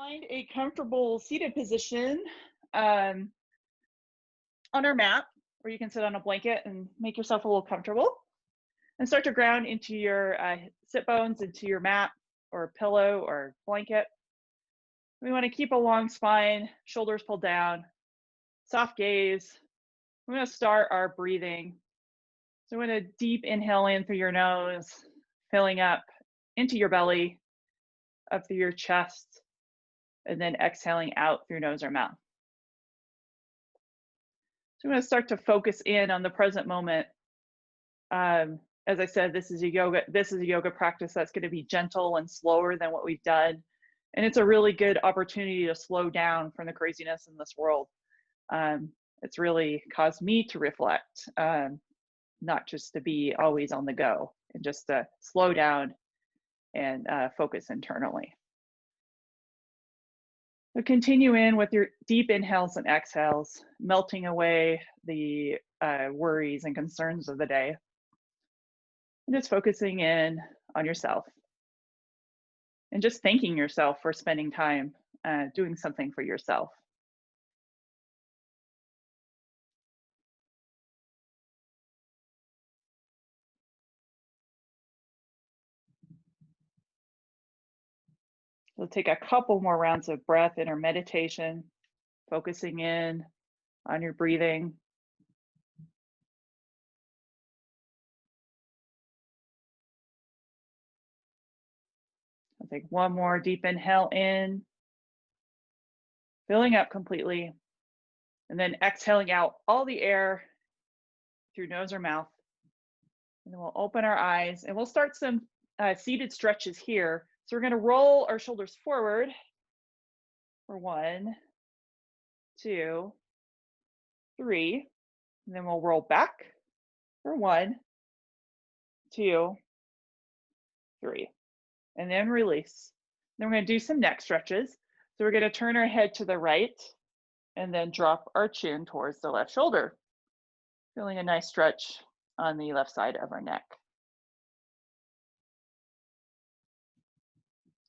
Find a comfortable seated position um, on our mat, or you can sit on a blanket and make yourself a little comfortable. And start to ground into your sit bones, into your mat or pillow or blanket. We want to keep a long spine, shoulders pulled down, soft gaze. We're going to start our breathing. So we're going to deep inhale in through your nose, filling up into your belly, up through your chest, and then exhaling out through nose or mouth. So I'm going to start to focus in on the present moment. As I said, this is a yoga practice that's going to be gentle and slower than what we've done. And it's a really good opportunity to slow down from the craziness in this world. It's really caused me to reflect, not just to be always on the go, and just to slow down and focus internally. So continue in with your deep inhales and exhales, melting away the worries and concerns of the day. And just focusing in on yourself. And just thanking yourself for spending time doing something for yourself. We'll take a couple more rounds of breath in our meditation, focusing in on your breathing. I'll take one more deep inhale in, filling up completely, and then exhaling out all the air through nose or mouth. And then we'll open our eyes and we'll start some seated stretches here. So we're going to roll our shoulders forward for 1, 2, 3, and then we'll roll back for 1, 2, 3, and then release. Then we're going to do some neck stretches. So we're going to turn our head to the right and then drop our chin towards the left shoulder, feeling a nice stretch on the left side of our neck.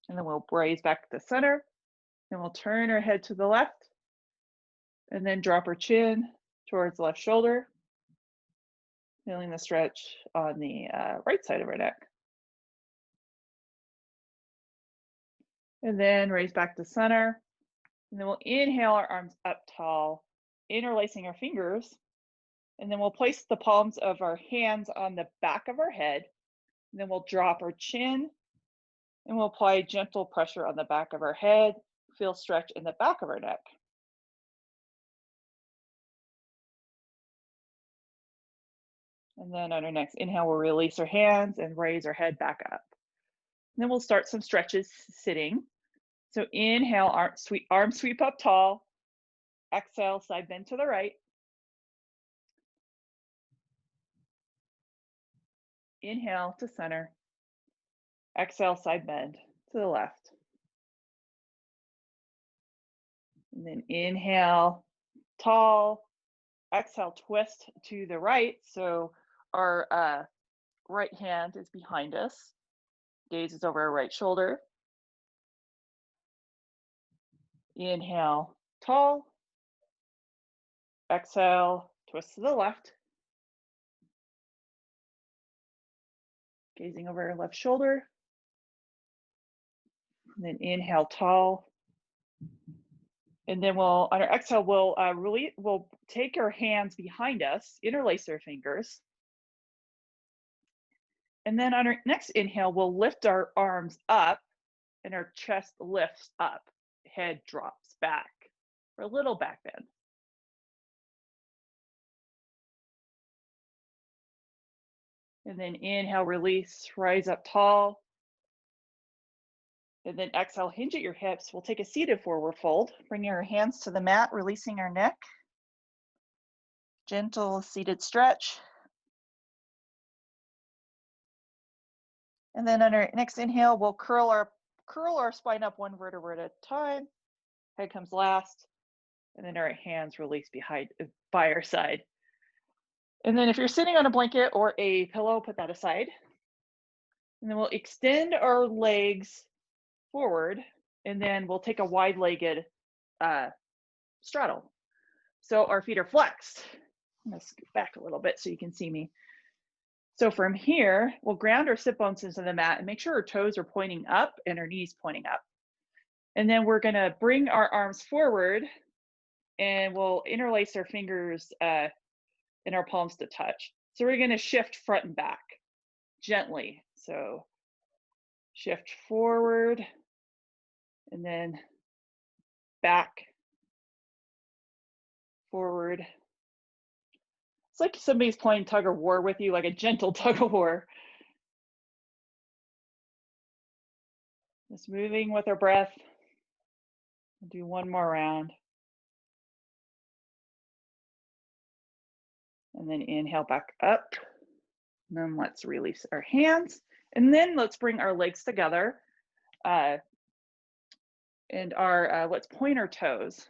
And then we'll raise back to center, and we'll turn our head to the left and then drop our chin towards the left shoulder, feeling the stretch on the right side of our neck. And then raise back to center. And then we'll inhale our arms up tall, interlacing our fingers. And then we'll place the palms of our hands on the back of our head. And then we'll drop our chin and we'll apply gentle pressure on the back of our head. Feel stretch in the back of our neck. And then on our next inhale, we'll release our hands and raise our head back up. And then we'll start some stretches sitting. So inhale, arm sweep up tall. Exhale, side bend to the right. Inhale to center. Exhale, side bend to the left. And then inhale, tall. Exhale, twist to the right. So our right hand is behind us. Gaze is over our right shoulder. Inhale, tall. Exhale, twist to the left. Gazing over our left shoulder. And then inhale, tall. And then on our exhale, we'll take our hands behind us, interlace our fingers. And then on our next inhale, we'll lift our arms up and our chest lifts up, head drops back for a little back bend. And then inhale, release, rise up tall. And then exhale, hinge at your hips. We'll take a seated forward fold, bringing our hands to the mat, releasing our neck. Gentle seated stretch. And then on our next inhale, we'll curl our spine up one vertebra at a time. Head comes last. And then our hands release by our side. And then if you're sitting on a blanket or a pillow, put that aside. And then we'll extend our legs forward and then we'll take a wide-legged straddle. So our feet are flexed. I'm gonna scoot back a little bit so you can see me. So from here, we'll ground our sit bones into the mat and make sure our toes are pointing up and our knees pointing up. And then we're gonna bring our arms forward and we'll interlace our fingers in our palms to touch. So we're gonna shift front and back gently. So shift forward and then back, forward. It's like somebody's playing tug of war with you, like a gentle tug of war. Just moving with our breath. We'll do one more round. And then inhale back up. And then let's release our hands. And then let's bring our legs together. And let's point our toes.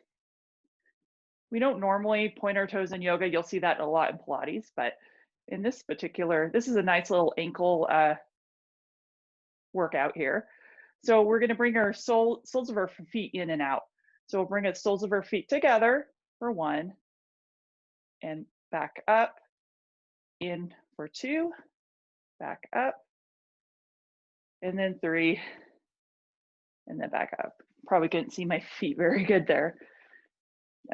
We don't normally point our toes in yoga. You'll see that a lot in Pilates, but in this this is a nice little ankle workout here. So we're gonna bring our soles of our feet in and out. So we'll bring the soles of our feet together for 1, and back up, in for 2, back up, and then 3, and then back up. Probably couldn't see my feet very good there.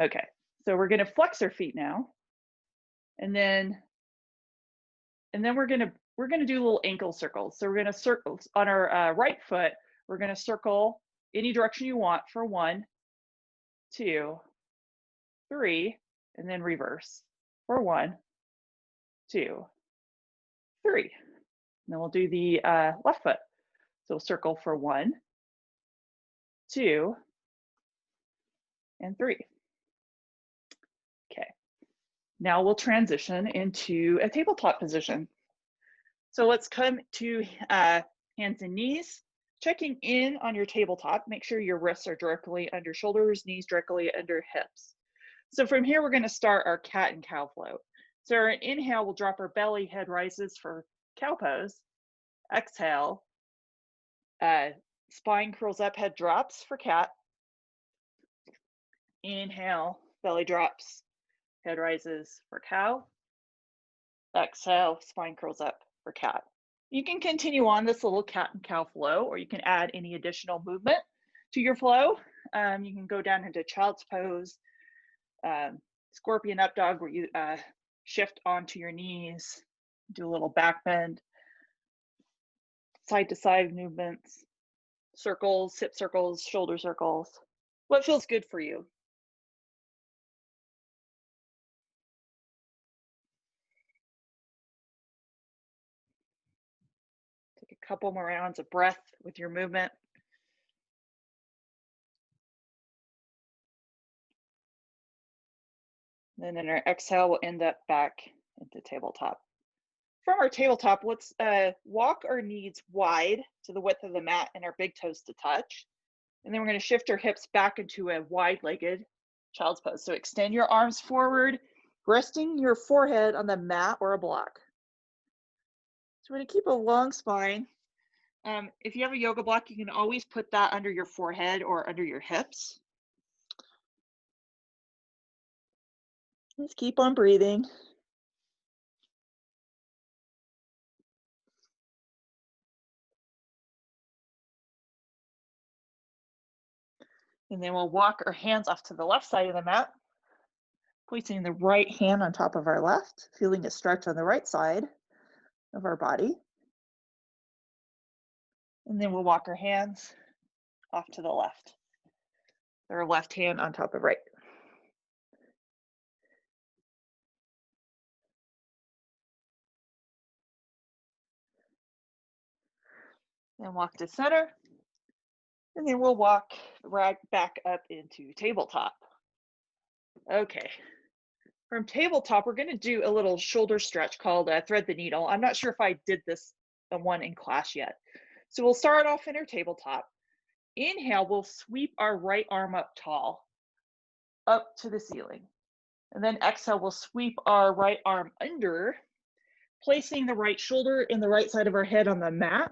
Okay, so we're gonna flex our feet now, and then we're gonna do little ankle circles. So we're gonna circle on our right foot. We're gonna circle any direction you want for 1, 2, 3, and then reverse for 1, 2, 3. And then we'll do the left foot. So we'll circle for 1, 2, and 3. Okay. Now we'll transition into a tabletop position. So let's come to hands and knees. Checking in on your tabletop, make sure your wrists are directly under shoulders, knees directly under hips. So from here, we're going to start our cat and cow flow. So our inhale, we'll drop our belly, head rises for cow pose. Exhale, spine curls up, head drops for cat. Inhale, belly drops, head rises for cow. Exhale, spine curls up for cat. You can continue on this little cat and cow flow, or you can add any additional movement to your flow. You can go down into child's pose, scorpion up dog, where you shift onto your knees, do a little back bend, side to side movements, circles, hip circles, shoulder circles. What feels good for you? Take a couple more rounds of breath with your movement. And then our exhale will end up back into tabletop. From our tabletop, let's walk our knees wide to the width of the mat and our big toes to touch. And then we're going to shift our hips back into a wide-legged child's pose. So extend your arms forward, resting your forehead on the mat or a block. So we're going to keep a long spine. If you have a yoga block, you can always put that under your forehead or under your hips. Let's keep on breathing. And then we'll walk our hands off to the left side of the mat, placing the right hand on top of our left, feeling a stretch on the right side of our body. And then we'll walk our hands off to the left. Our left hand on top of right. And walk to center. And then we'll walk right back up into tabletop. Okay. From tabletop, we're going to do a little shoulder stretch called thread the needle. I'm not sure if I did this one in class yet. So we'll start off in our tabletop. Inhale, we'll sweep our right arm up tall, up to the ceiling. And then exhale, we'll sweep our right arm under, placing the right shoulder in the right side of our head on the mat.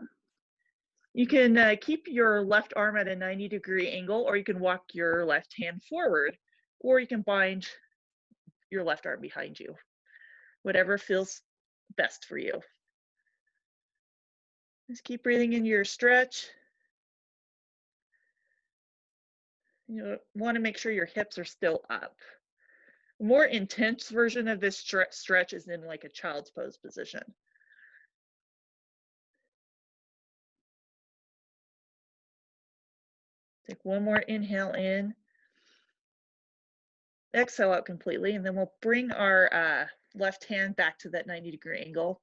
You can keep your left arm at a 90-degree angle, or you can walk your left hand forward, or you can bind your left arm behind you. Whatever feels best for you. Just keep breathing into your stretch. You want to make sure your hips are still up. A more intense version of this stretch is in like a child's pose position. Take one more inhale in. Exhale out completely, and then we'll bring our left hand back to that 90-degree angle,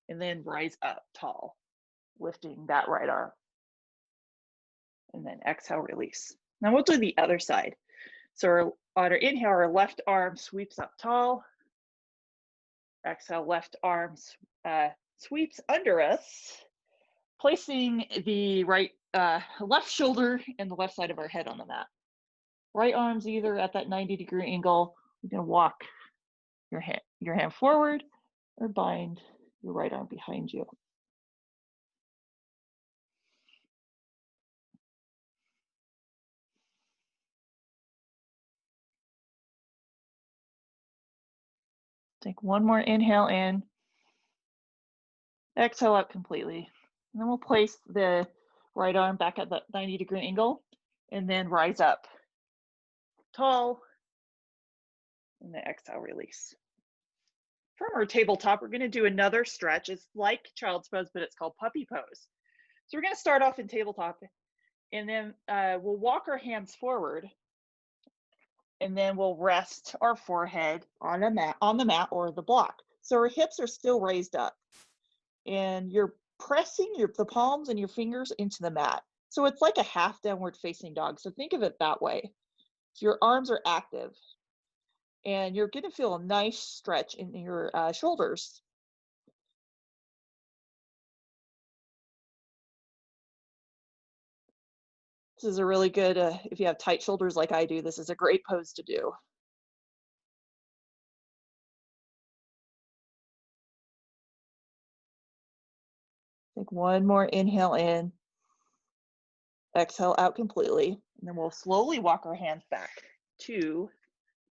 and then rise up tall, lifting that right arm. And then exhale, release. Now we'll do the other side. So on our inhale, our left arm sweeps up tall. Exhale, left arm sweeps under us, placing the left shoulder and the left side of our head on the mat. Right arm's either at that 90-degree angle. You're gonna walk your hand forward or bind your right arm behind you. Take one more inhale in. Exhale out completely. And then we'll place the right arm back at the 90-degree angle and then rise up tall, and then exhale, release. From our tabletop, we're going to do another stretch. It's like child's pose, but it's called puppy pose. So we're going to start off in tabletop, and then we'll walk our hands forward, and then we'll rest our forehead on the mat or the block. So our hips are still raised up, and you're pressing the palms and your fingers into the mat. So it's like a half downward facing dog. So think of it that way. So your arms are active, and you're going to feel a nice stretch in your shoulders. This is a really good, if you have tight shoulders like I do, this is a great pose to do. Take one more inhale in, exhale out completely, and then we'll slowly walk our hands back to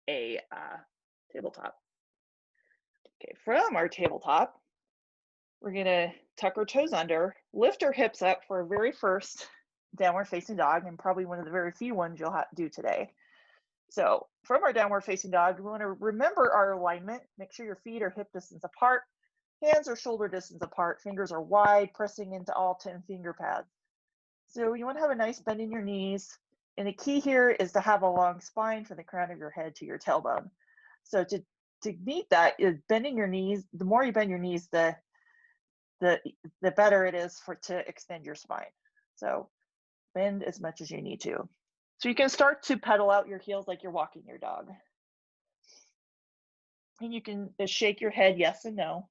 a tabletop. Okay, from our tabletop, we're gonna tuck our toes under, lift our hips up for our very first downward facing dog, and probably one of the very few ones you'll do today. So from our downward facing dog, we want to remember our alignment. Make sure your feet are hip distance apart, hands are shoulder distance apart, fingers are wide, pressing into all 10 finger pads. So you want to have a nice bend in your knees. And the key here is to have a long spine from the crown of your head to your tailbone. So to meet that is bending your knees. The more you bend your knees, the better it is to extend your spine. So bend as much as you need to. So you can start to pedal out your heels like you're walking your dog. And you can shake your head yes and no.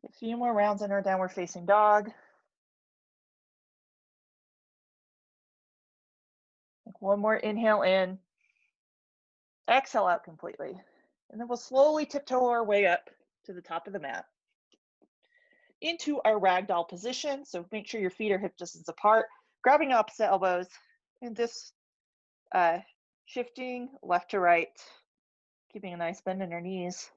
A few more rounds in our downward facing dog. Take one more inhale in. Exhale out completely. And then we'll slowly tiptoe our way up to the top of the mat into our ragdoll position. So make sure your feet are hip distance apart, grabbing opposite elbows, and just shifting left to right, keeping a nice bend in your knees.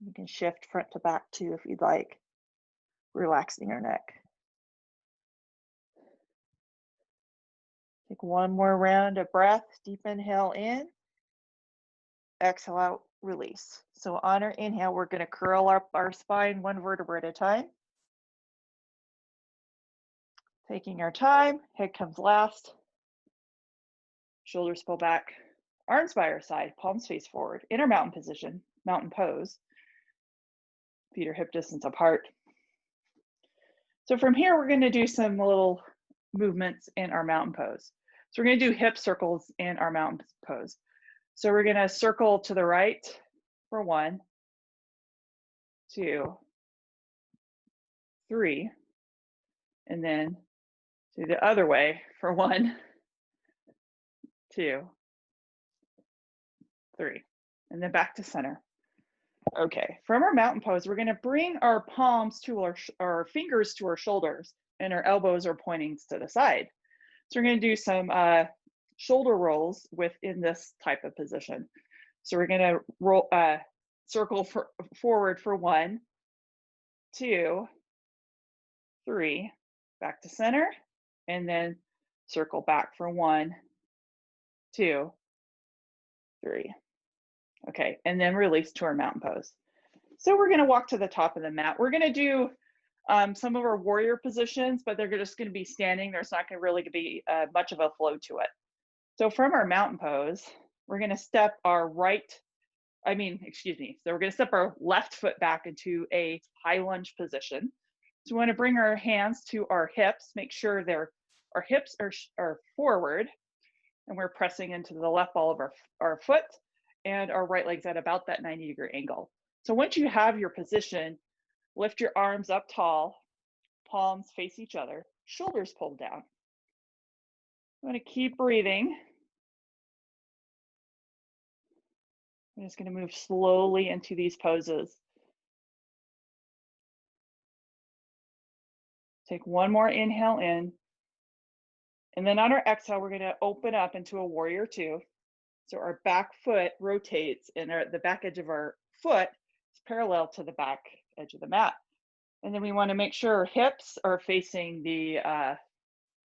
You can shift front to back too if you'd like, relaxing your neck. Take one more round of breath, deep inhale in, exhale out, release. So on our inhale, we're going to curl up our spine one vertebra at a time. Taking our time, head comes last, shoulders pull back, arms by our side, palms face forward, inner mountain position, mountain pose. Feet are hip distance apart. So from here, we're going to do some little movements in our mountain pose. So we're going to do hip circles in our mountain pose. So we're going to circle to the right for 1, 2, 3, and then to the other way for 1, 2, 3, and then back to center. Okay, from our mountain pose, we're gonna bring our palms to our fingers to our shoulders, and our elbows are pointing to the side. So we're gonna do some shoulder rolls within this type of position. So we're gonna roll, circle forward for 1, 2, 3, back to center, and then circle back for 1, 2, 3. Okay, and then release to our mountain pose. So we're gonna walk to the top of the mat. We're gonna do some of our warrior positions, but they're just gonna be standing. There's not gonna really be much of a flow to it. So from our mountain pose, we're gonna step our so we're gonna step our left foot back into a high lunge position. So we wanna bring our hands to our hips, make sure our hips are forward, and we're pressing into the left ball of our foot, and our right leg's at about that 90-degree angle. So once you have your position, lift your arms up tall, palms face each other, shoulders pulled down. I'm gonna keep breathing. I'm just gonna move slowly into these poses. Take one more inhale in. And then on our exhale, we're gonna open up into a warrior 2. So our back foot rotates and the back edge of our foot is parallel to the back edge of the mat. And then we wanna make sure our hips are facing that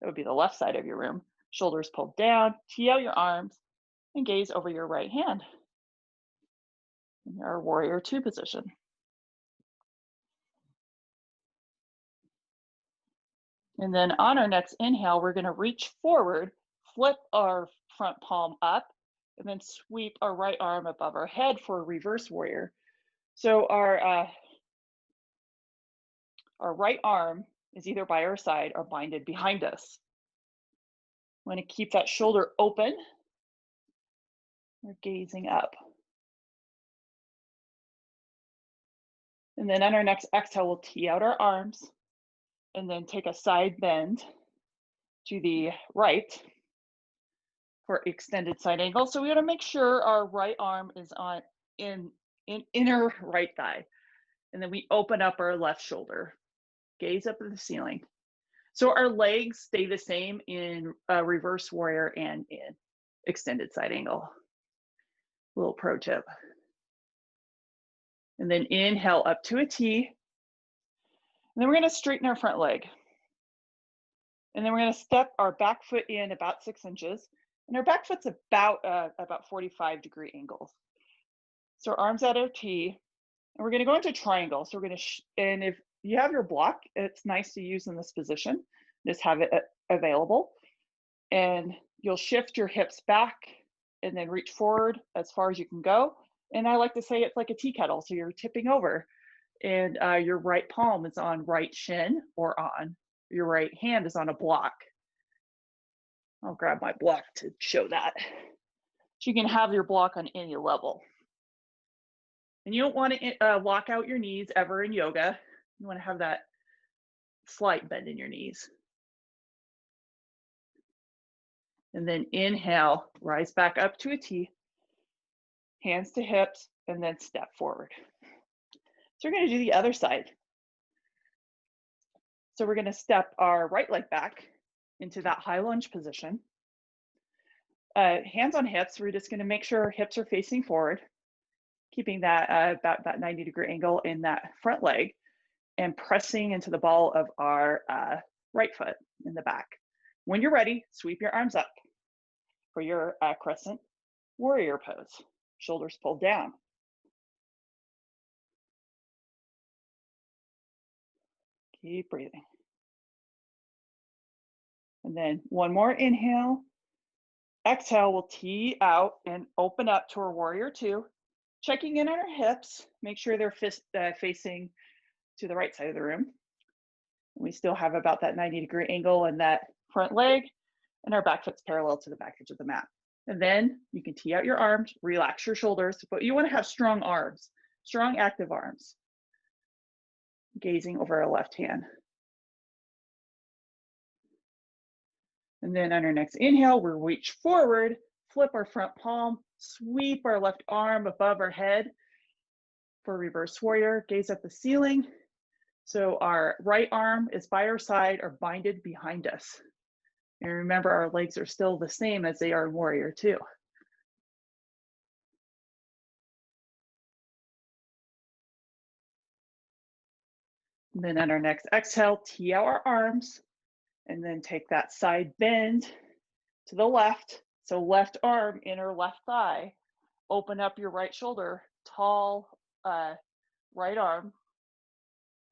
would be the left side of your room. Shoulders pulled down, tee out your arms, and gaze over your right hand in our warrior 2 position. And then on our next inhale, we're gonna reach forward, flip our front palm up, and then sweep our right arm above our head for a reverse warrior. So our right arm is either by our side or binded behind us. We want to keep that shoulder open. We're gazing up. And then on our next exhale, we'll tee out our arms and then take a side bend to the right for extended side angle. So we want to make sure our right arm is on in inner right thigh. And then we open up our left shoulder, gaze up at the ceiling. So our legs stay the same in reverse warrior and in extended side angle. Little pro tip. And then inhale up to a T. And then we're gonna straighten our front leg. And then we're gonna step our back foot in about 6 inches. And our back foot's about 45-degree angles. So arms at our T. And we're gonna go into triangle. So we're gonna, and if you have your block, it's nice to use in this position. Just have it available. And you'll shift your hips back and then reach forward as far as you can go. And I like to say it's like a tea kettle. So you're tipping over and your right palm is on right shin or on your right hand is on a block. I'll grab my block to show that. So you can have your block on any level. And you don't want to lock out your knees ever in yoga. You want to have that slight bend in your knees. And then inhale, rise back up to a T, hands to hips, and then step forward. So we're going to do the other side. So we're going to step our right leg back into that high lunge position. Hands on hips, we're just going to make sure our hips are facing forward, keeping that about that 90-degree angle in that front leg, and pressing into the ball of our right foot in the back. When you're ready, sweep your arms up for your crescent warrior pose. Shoulders pulled down. Keep breathing. And then one more inhale. Exhale, we'll tee out and open up to our warrior 2. Checking in on our hips, make sure they're facing to the right side of the room. We still have about that 90-degree angle in that front leg, and our back foot's parallel to the back edge of the mat. And then you can tee out your arms, relax your shoulders, but you want to have strong arms, strong active arms. Gazing over our left hand. And then on our next inhale, we'll reach forward, flip our front palm, sweep our left arm above our head for reverse warrior, gaze at the ceiling. So our right arm is by our side or binded behind us. And remember, our legs are still the same as they are in warrior two. And then on our next exhale, tee out our arms and then take that side bend to the left. So left arm, inner left thigh, open up your right shoulder, tall right arm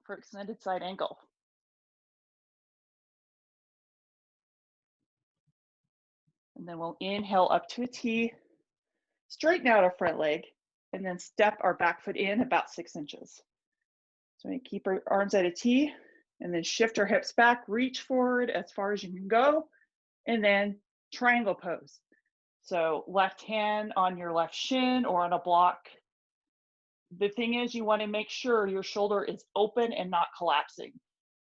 for extended side ankle. And then we'll inhale up to a T, straighten out our front leg, and then step our back foot in about 6 inches. So we keep our arms at a T, and then shift our hips back, reach forward as far as you can go, and then triangle pose. So left hand on your left shin or on a block. The thing is, you want to make sure your shoulder is open and not collapsing.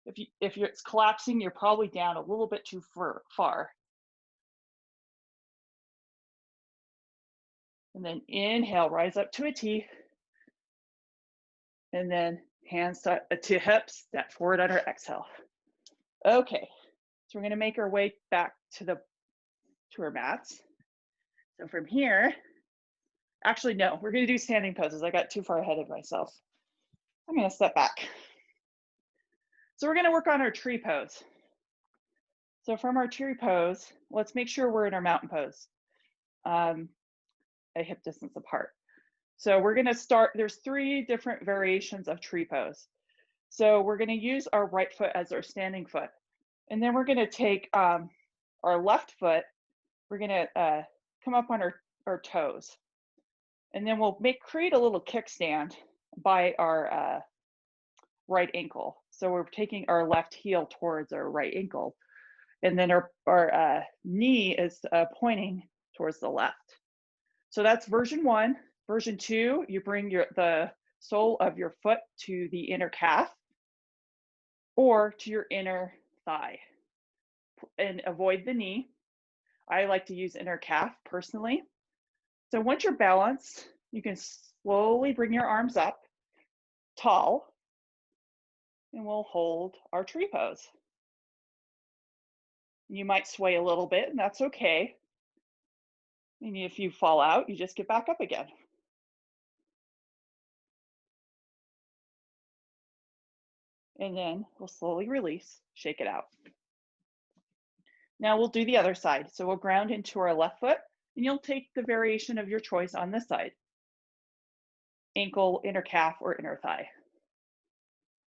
If it's collapsing, you're probably down a little bit too far. And then inhale, rise up to a T. And then hands to hips, step forward on our exhale. Okay, so we're gonna make our way back to our mats. So from here, actually no, we're gonna do standing poses. I got too far ahead of myself. I'm gonna step back. So we're gonna work on our tree pose. So from our tree pose, let's make sure we're in our mountain pose, a hip distance apart. So we're gonna start, there's 3 different variations of tree pose. So we're gonna use our right foot as our standing foot. And then we're gonna take our left foot, we're gonna come up on our toes. And then we'll create a little kickstand by our right ankle. So we're taking our left heel towards our right ankle. And then our knee is pointing towards the left. So that's version 1. Version 2, you bring the sole of your foot to the inner calf or to your inner thigh and avoid the knee. I like to use inner calf personally. So once you're balanced, you can slowly bring your arms up tall and we'll hold our tree pose. You might sway a little bit and that's okay. And if you fall out, you just get back up again. And then we'll slowly release, shake it out. Now we'll do the other side. So we'll ground into our left foot and you'll take the variation of your choice on this side. Ankle, inner calf, or inner thigh.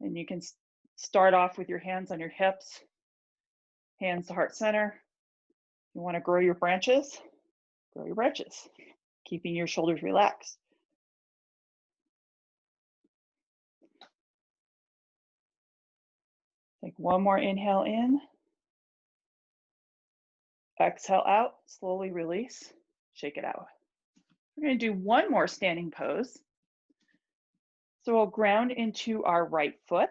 And you can start off with your hands on your hips, hands to heart center. You want to grow your branches, keeping your shoulders relaxed. Take one more inhale in. Exhale out, slowly release, shake it out. We're going to do one more standing pose. So we'll ground into our right foot,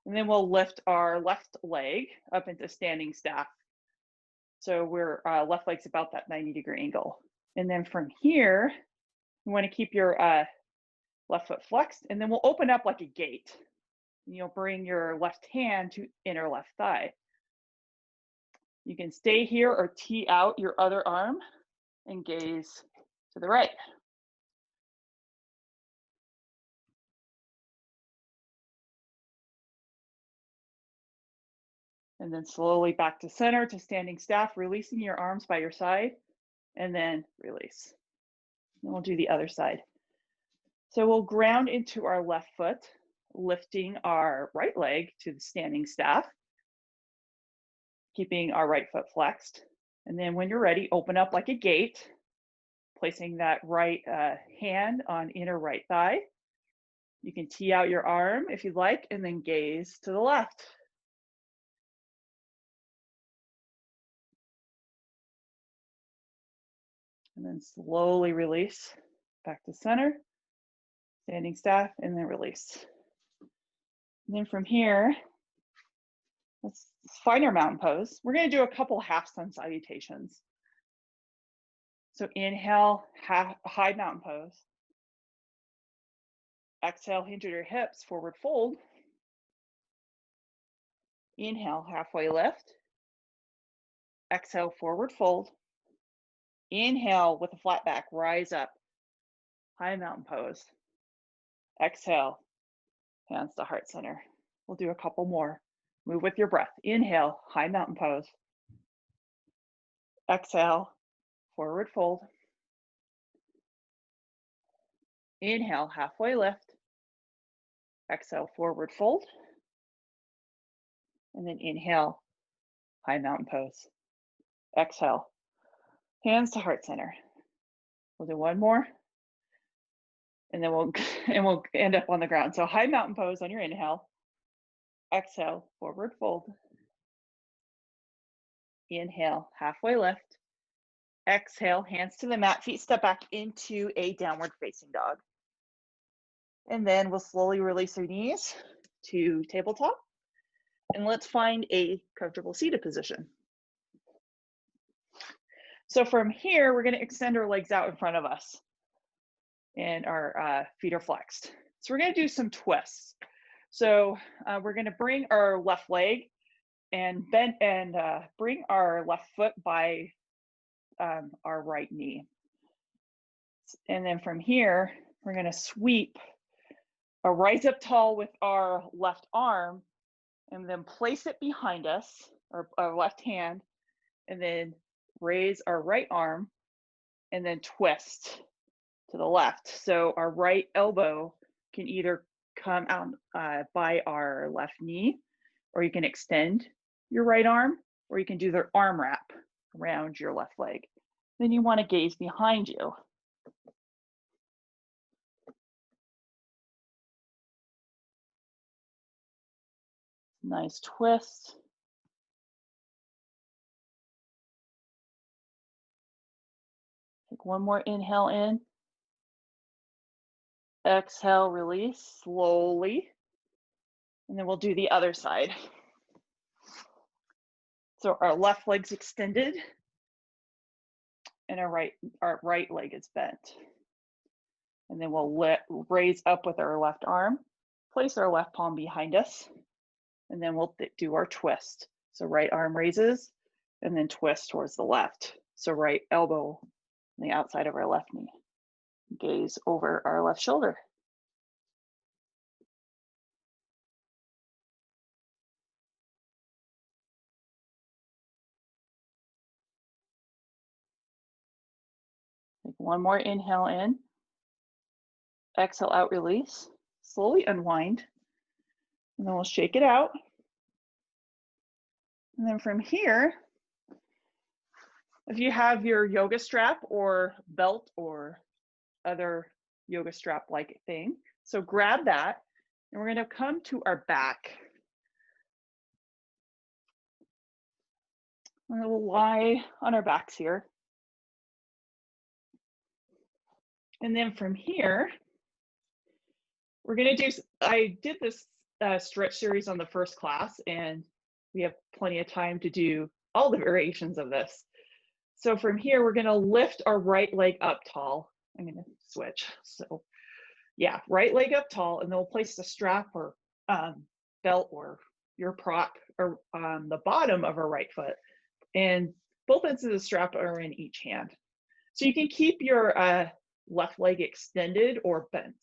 and then we'll lift our left leg up into standing staff. So we're left leg's about that 90-degree angle. And then from here, you want to keep your left foot flexed, and then we'll open up like a gate. And you'll bring your left hand to inner left thigh. You can stay here or tee out your other arm and gaze to the right. And then slowly back to center to standing staff, releasing your arms by your side, and then release. And we'll do the other side. So we'll ground into our left foot, lifting our right leg to the standing staff, keeping our right foot flexed. And then when you're ready, open up like a gate, placing that right hand on inner right thigh. You can tee out your arm if you'd like, and then gaze to the left. And then slowly release back to center, standing staff, and then release. And then from here, let's find our mountain pose. We're going to do a couple half sun salutations. So inhale, high mountain pose. Exhale, hinge at your hips, forward fold. Inhale, halfway lift. Exhale, forward fold. Inhale with a flat back, rise up, high mountain pose. Exhale, hands to heart center. We'll do a couple more. Move with your breath. Inhale, high mountain pose. Exhale, forward fold. Inhale, halfway lift. Exhale, forward fold. And then inhale, high mountain pose. Exhale, hands to heart center. We'll do one more. And then we'll end up on the ground. So high mountain pose on your inhale. Exhale, forward fold. Inhale, halfway lift. Exhale, hands to the mat, feet step back into a downward facing dog. And then we'll slowly release our knees to tabletop. And let's find a comfortable seated position. So from here, we're going to extend our legs out in front of us. And our feet are flexed. So we're going to do some twists. So we're going to bring our left leg and bend and bring our left foot by our right knee. And then from here, we're going to sweep a rise up tall with our left arm and then place it behind us, our left hand, and then raise our right arm and then twist to the left. So our right elbow can either come out by our left knee, or you can extend your right arm, or you can do the arm wrap around your left leg. Then you want to gaze behind you. Nice twist. Take one more inhale in. Exhale, release slowly. And then we'll do the other side. So our left leg's extended and our right leg is bent. And then we'll raise up with our left arm, place our left palm behind us, and then we'll do our twist. So right arm raises and then twist towards the left. So right elbow on the outside of our left knee. Gaze over our left shoulder. Take one more inhale in. Exhale out, release. Slowly unwind. And then we'll shake it out. And then from here, if you have your yoga strap or belt or other yoga strap-like thing, so grab that, and we're going to come to our back. And we'll lie on our backs here. And then from here, we're going to do, I did this stretch series on the first class, and we have plenty of time to do all the variations of this. So from here, we're going to lift our right leg up tall. I'm going to switch. So yeah, right leg up tall, and then we'll place the strap or belt or your prop or on the bottom of our right foot. And both ends of the strap are in each hand. So you can keep your left leg extended or bent.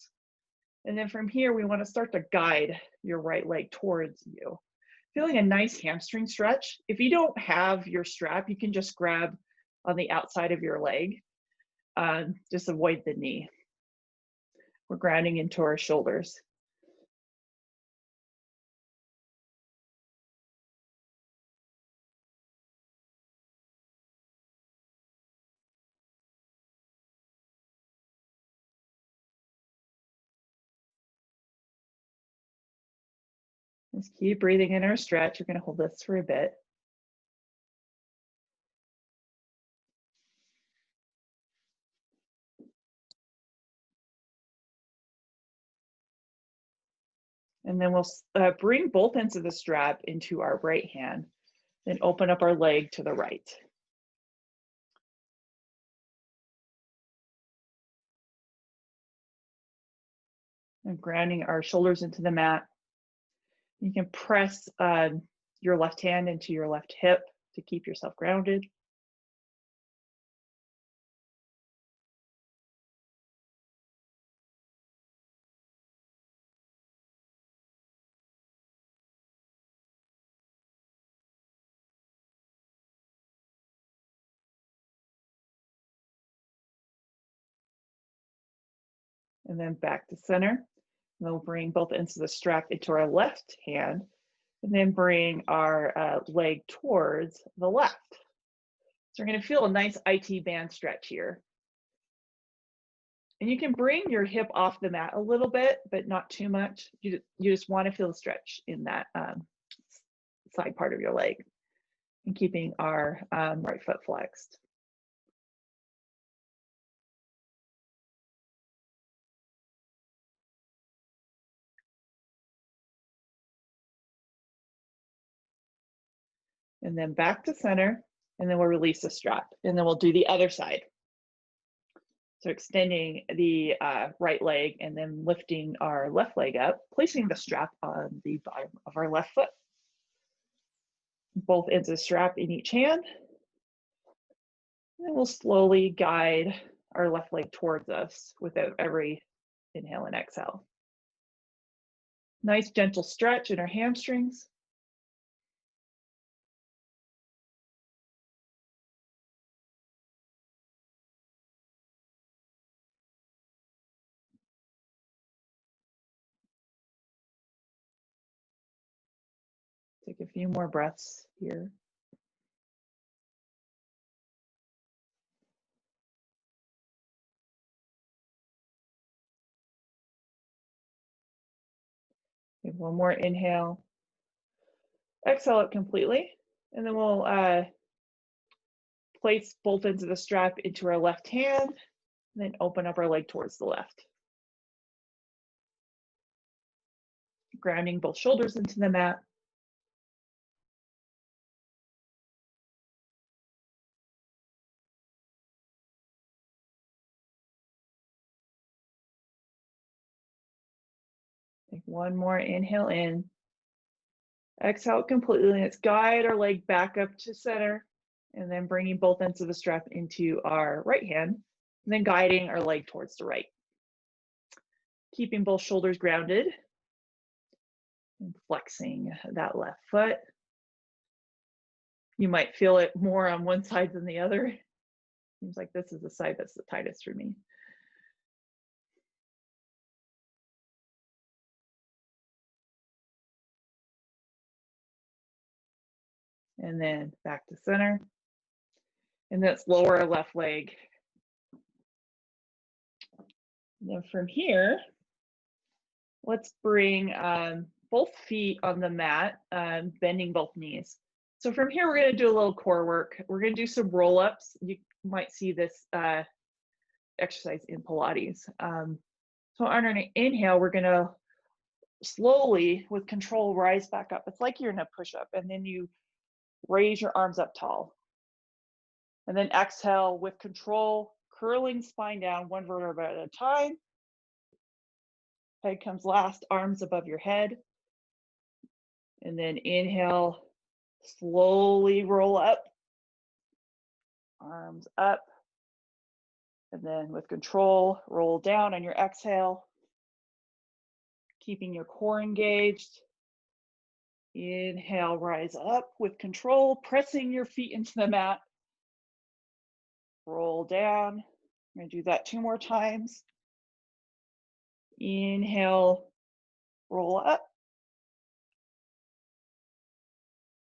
And then from here, we want to start to guide your right leg towards you. Feeling a nice hamstring stretch. If you don't have your strap, you can just grab on the outside of your leg. Just avoid the knee. We're grounding into our shoulders. Just keep breathing in our stretch. We're going to hold this for a bit. And then we'll bring both ends of the strap into our right hand, then open up our leg to the right. And grounding our shoulders into the mat. You can press your left hand into your left hip to keep yourself grounded. And then back to center. And we'll bring both ends of the strap into our left hand, and then bring our leg towards the left. So we're going to feel a nice IT band stretch here. And you can bring your hip off the mat a little bit, but not too much. You just want to feel the stretch in that side part of your leg, and keeping our right foot flexed. And then back to center, and then we'll release the strap, and then we'll do the other side. So extending the right leg and then lifting our left leg up, placing the strap on the bottom of our left foot. Both ends of the strap in each hand. And we'll slowly guide our left leg towards us with every inhale and exhale. Nice gentle stretch in our hamstrings. Take a few more breaths here. Take one more inhale. Exhale it completely. And then we'll place both ends of the strap into our left hand, and then open up our leg towards the left. Grounding both shoulders into the mat. Take one more inhale in. Exhale completely. Let's guide our leg back up to center, and then bringing both ends of the strap into our right hand, and then guiding our leg towards the right. Keeping both shoulders grounded and flexing that left foot. You might feel it more on one side than the other. Seems like this is the side that's the tightest for me. And then back to center. And let's lower our left leg. And then from here, let's bring both feet on the mat, bending both knees. So from here, we're going to do a little core work. We're going to do some roll-ups. You might see this exercise in Pilates. So on our inhale, we're going to slowly, with control, rise back up. It's like you're in a push-up, and then you raise your arms up tall. And then exhale with control, curling spine down one vertebra at a time. Head comes last, arms above your head. And then inhale, slowly roll up, arms up. And then with control, roll down on your exhale, keeping your core engaged. Inhale, rise up with control, pressing your feet into the mat. Roll down. I'm going to do that 2 more times. Inhale, roll up.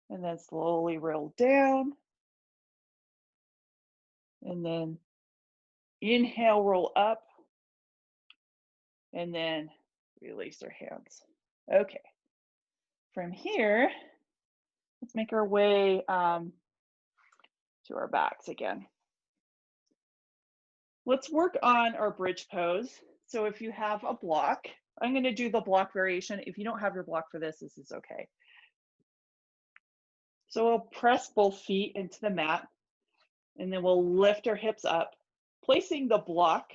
And then slowly roll down. And then inhale, roll up. And then release our hands. Okay. From here, let's make our way to our backs again. Let's work on our bridge pose. So if you have a block, I'm going to do the block variation. If you don't have your block for this, this is okay. So we'll press both feet into the mat, and then we'll lift our hips up, placing the block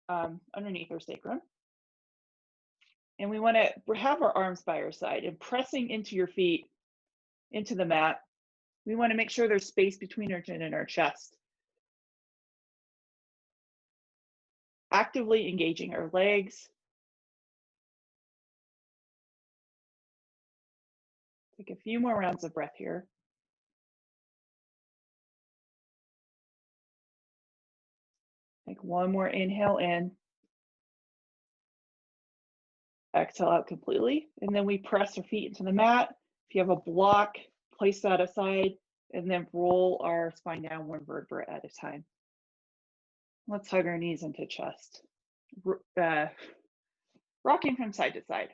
underneath our sacrum. And we want to have our arms by our side and pressing into your feet, into the mat. We want to make sure there's space between our chin and our chest. Actively engaging our legs. Take a few more rounds of breath here. Take one more inhale in. Exhale out completely. And then we press our feet into the mat. If you have a block, place that aside and then roll our spine down one vertebra at a time. Let's hug our knees into chest. Rocking from side to side.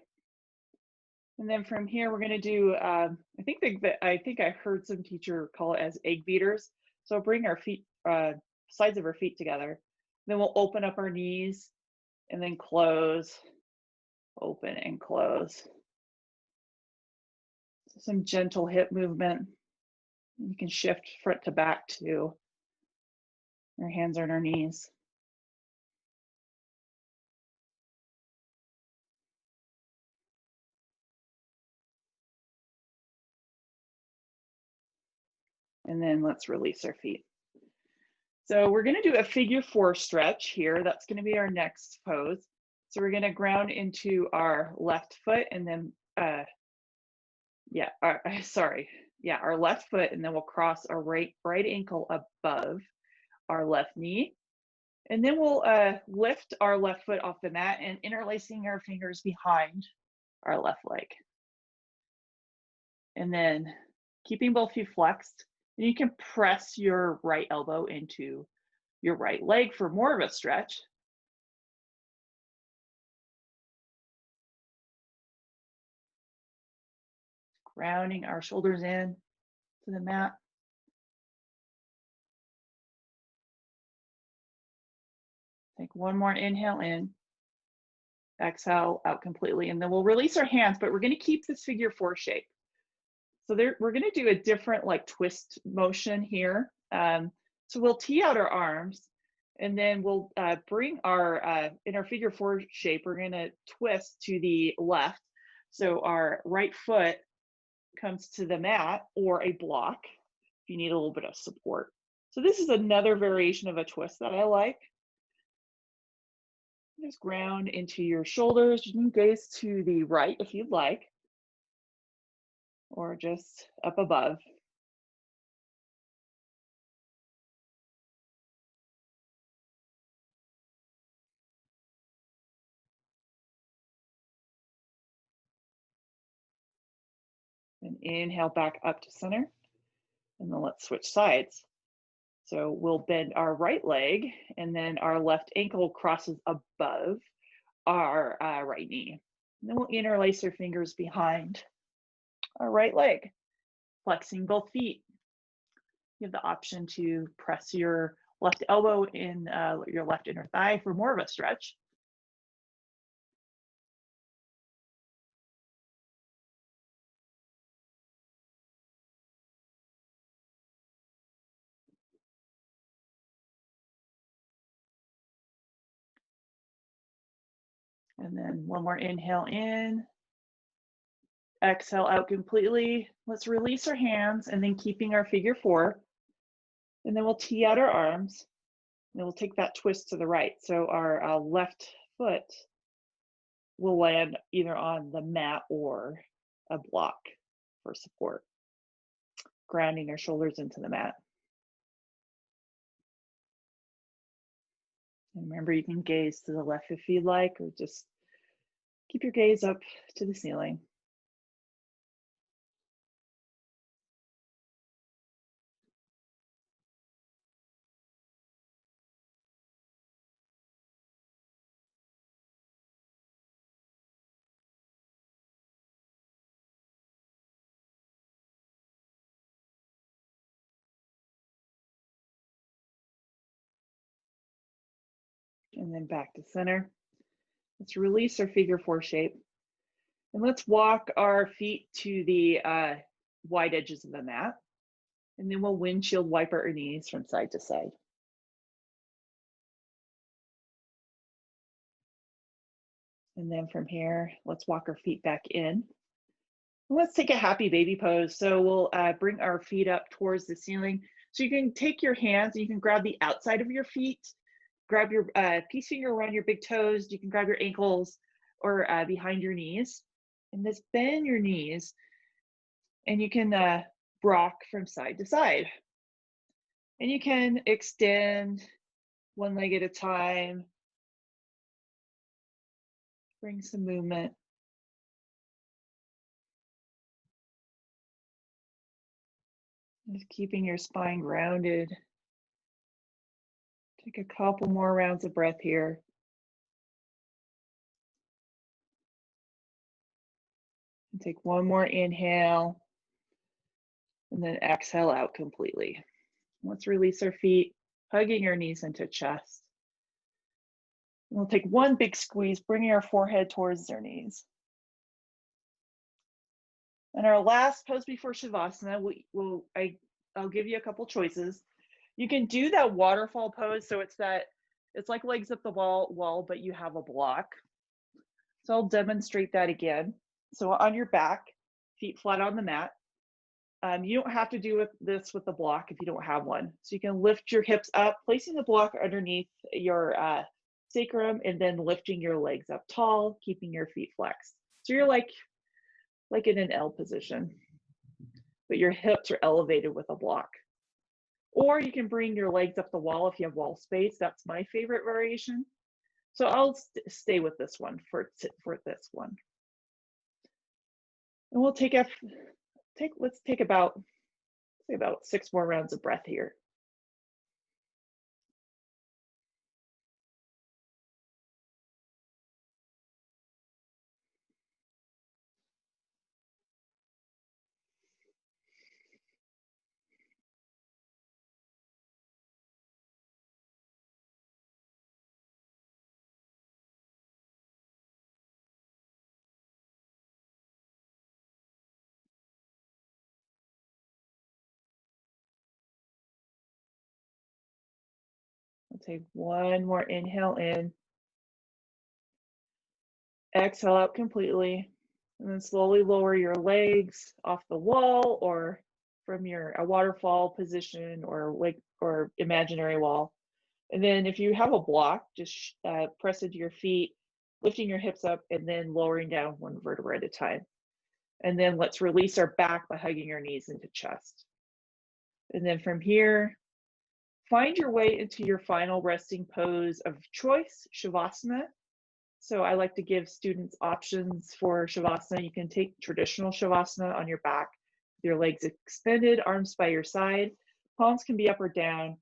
And then from here, we're going to do, I think I heard some teacher call it as egg beaters. So bring our feet, sides of our feet together. Then we'll open up our knees and then close, open and close. So some gentle hip movement. You can shift front to back too. Our hands on our knees. And then let's release our feet. So we're going to do a figure 4 stretch here. That's going to be our next pose. So we're going to ground into our left foot and then, our left foot, and then we'll cross our right ankle above our left knee. And then we'll lift our left foot off the mat and interlacing our fingers behind our left leg. And then keeping both feet flexed, and you can press your right elbow into your right leg for more of a stretch. Grounding our shoulders in to the mat. Take one more inhale in. Exhale out completely, and then we'll release our hands, but we're going to keep this figure 4 shape. So we're going to do a different like twist motion here. So we'll tee out our arms, and then we'll bring our, in our figure 4 shape, we're going to twist to the left. So our right foot comes to the mat or a block if you need a little bit of support. So this is another variation of a twist that I like. Just ground into your shoulders. You can gaze to the right if you'd like, or just up above. And inhale back up to center. And then let's switch sides. So we'll bend our right leg, and then our left ankle crosses above our right knee. And then we'll interlace our fingers behind our right leg, flexing both feet. You have the option to press your left elbow in your left inner thigh for more of a stretch. And then one more inhale in. Exhale out completely. Let's release our hands, and then keeping our figure 4. And then we'll tee out our arms. And we'll take that twist to the right. So our left foot will land either on the mat or a block for support. Grounding our shoulders into the mat. And remember, you can gaze to the left if you'd like, or just keep your gaze up to the ceiling. And then back to center. Let's release our figure 4 shape. And let's walk our feet to the wide edges of the mat. And then we'll windshield wiper our knees from side to side. And then from here, let's walk our feet back in. Let's take a happy baby pose. So we'll bring our feet up towards the ceiling. So you can take your hands and you can grab the outside of your feet, grab your peace finger around your big toes. You can grab your ankles or behind your knees. And just bend your knees and you can rock from side to side. And you can extend one leg at a time. Bring some movement. Just keeping your spine grounded. Take a couple more rounds of breath here. And take one more inhale. And then exhale out completely. Let's release our feet, hugging our knees into chest. And we'll take one big squeeze, bringing our forehead towards our knees. And our last pose before Shavasana, I'll give you a couple choices. You can do that waterfall pose. So it's like legs up the wall, but you have a block. So I'll demonstrate that again. So on your back, feet flat on the mat. You don't have to do this with the block if you don't have one. So you can lift your hips up, placing the block underneath your sacrum, and then lifting your legs up tall, keeping your feet flexed. So you're like in an L position, but your hips are elevated with a block. Or you can bring your legs up the wall if you have wall space. That's my favorite variation. So I'll stay with this one for this one. And we'll let's take about 6 more rounds of breath here. We'll take one more inhale in. Exhale out completely. And then slowly lower your legs off the wall or from a waterfall position or imaginary wall. And then if you have a block, just press into your feet, lifting your hips up and then lowering down one vertebra at a time. And then let's release our back by hugging our knees into chest. And then from here, find your way into your final resting pose of choice, Shavasana. So I like to give students options for Shavasana. You can take traditional Shavasana on your back, with your legs extended, arms by your side. Palms can be up or down.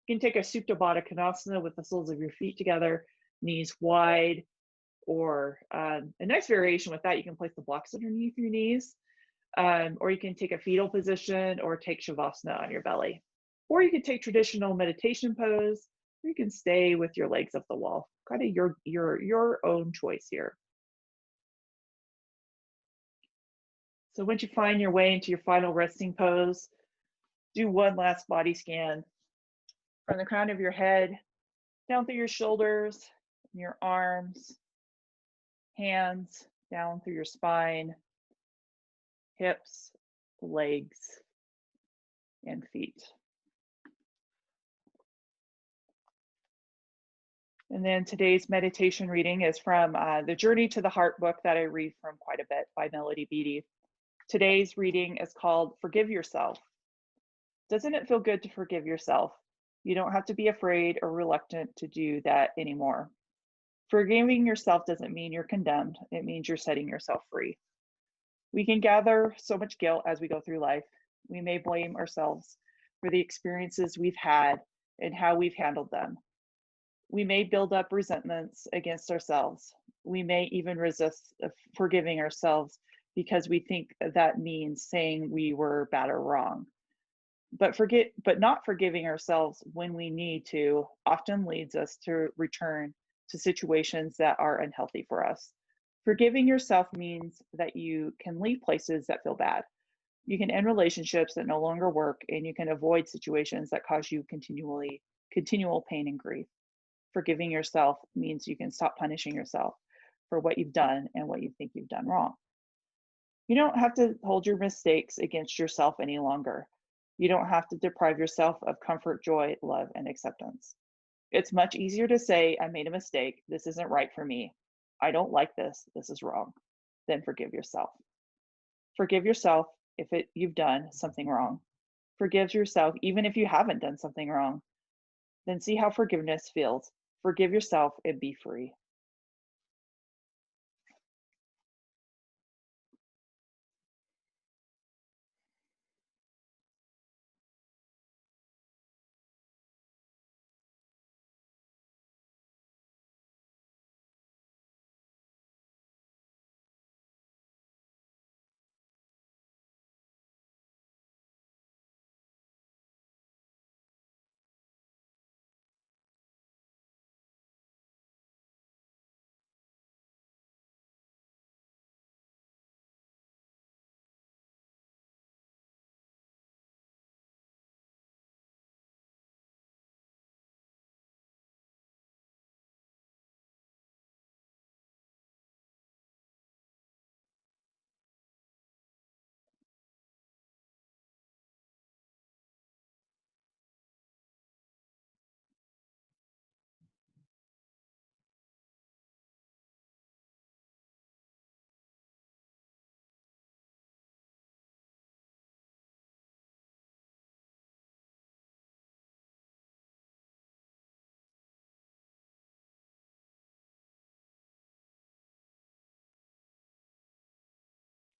You can take a Supta Baddha Konasana with the soles of your feet together, knees wide, or a nice variation with that, you can place the blocks underneath your knees, or you can take a fetal position or take Shavasana on your belly. Or you can take traditional meditation pose, or you can stay with your legs up the wall. Kind of your own choice here. So once you find your way into your final resting pose, do one last body scan from the crown of your head, down through your shoulders, your arms, hands, down through your spine, hips, legs, and feet. And then today's meditation reading is from the Journey to the Heart book that I read from quite a bit by Melody Beattie. Today's reading is called Forgive Yourself. Doesn't it feel good to forgive yourself? You don't have to be afraid or reluctant to do that anymore. Forgiving yourself doesn't mean you're condemned. It means you're setting yourself free. We can gather so much guilt as we go through life. We may blame ourselves for the experiences we've had and how we've handled them. We may build up resentments against ourselves. We may even resist forgiving ourselves because we think that means saying we were bad or wrong. But not forgiving ourselves when we need to often leads us to return to situations that are unhealthy for us. Forgiving yourself means that you can leave places that feel bad. You can end relationships that no longer work, and you can avoid situations that cause you continual pain and grief. Forgiving yourself means you can stop punishing yourself. for what you've done and what you think you've done wrong. You don't have to hold your mistakes against yourself any longer. You don't have to deprive yourself of comfort, joy, love, and acceptance. It's much easier to say, I made a mistake. This isn't right for me. I don't like this. This is wrong. Than forgive yourself. Forgive yourself if you've done something wrong. Forgive yourself even if you haven't done something wrong. Then see how forgiveness feels. Forgive yourself and be free.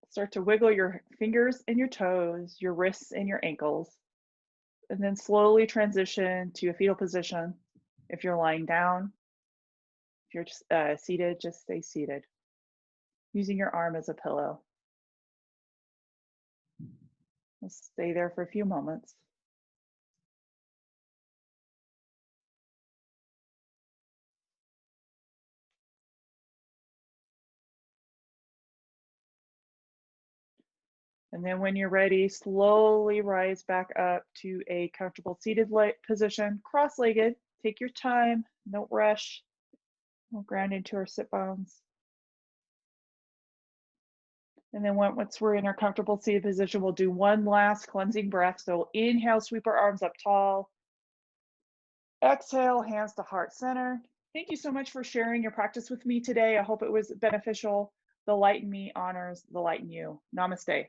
Start to wiggle your fingers and your toes, your wrists and your ankles, and then slowly transition to a fetal position. If you're lying down, if you're just, seated, just stay seated, using your arm as a pillow. Just stay there for a few moments. And then when you're ready, slowly rise back up to a comfortable seated position, cross-legged. Take your time, don't rush. We'll ground into our sit bones. And then once we're in our comfortable seated position, we'll do one last cleansing breath. So inhale, sweep our arms up tall. Exhale, hands to heart center. Thank you so much for sharing your practice with me today. I hope it was beneficial. The light in me honors the light in you. Namaste.